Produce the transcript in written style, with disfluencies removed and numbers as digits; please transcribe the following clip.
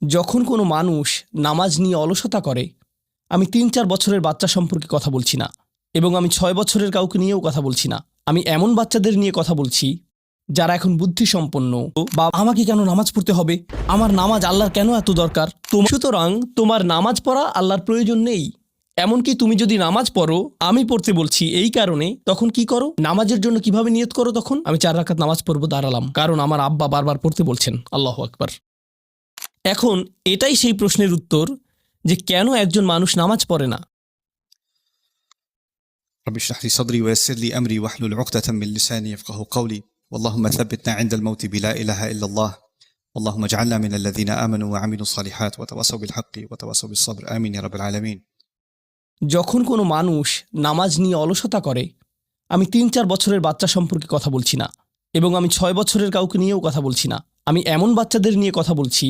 যখন কোনো মানুষ নামাজ নিয়ে অলসতা করে, আমি ৩-৪ বছরের বাচ্চা সম্পর্কে কথা বলছি না, এবং আমি ৬ বছরের কাউকে নিয়েও কথা বলছি না। আমি এমন বাচ্চাদের নিয়ে কথা বলছি যারা এখন বুদ্ধিসম্পন্ন, বা আমাকে কেন নামাজ পড়তে হবে, আমার নামাজ আল্লাহর কেন এত দরকার। সুতরাং তোমার নামাজ পড়া আল্লাহর প্রয়োজন নেই। এমনকি তুমি যদি নামাজ পড়ো, আমি পড়তে বলছি এই কারণে, তখন কি করো? নামাজের জন্য কিভাবে নিয়ত করো? তখন আমি 4 রাকাত নামাজ পড়বো, দাঁড়ালাম, কারণ আমার আব্বা বারবার পড়তে বলছেন। আল্লাহু আকবার। এখন এটাই সেই প্রশ্নের উত্তর যে কেন একজন মানুষ নামাজ পড়ে না। رب اشرح لي صدري ويسر لي أمري واحلل عقدة من لساني يفقهوا قولي اللهم ثبتنا عند الموت بلا إله إلا الله اللهم اجعلنا من الذين آمنوا وعملوا الصالحات وتواصوا بالحق وتواصوا بالصبر آمين يا رب العالمين। যখন কোনো মানুষ নামাজ নিয়ে অলসতা করে, আমি ৩-৪ বছরের বাচ্চা সম্পর্কে কথা বলছি না, এবং আমি ৬ বছরের কাউকে নিয়েও কথা বলছি না। আমি এমন বাচ্চাদের নিয়ে কথা বলছি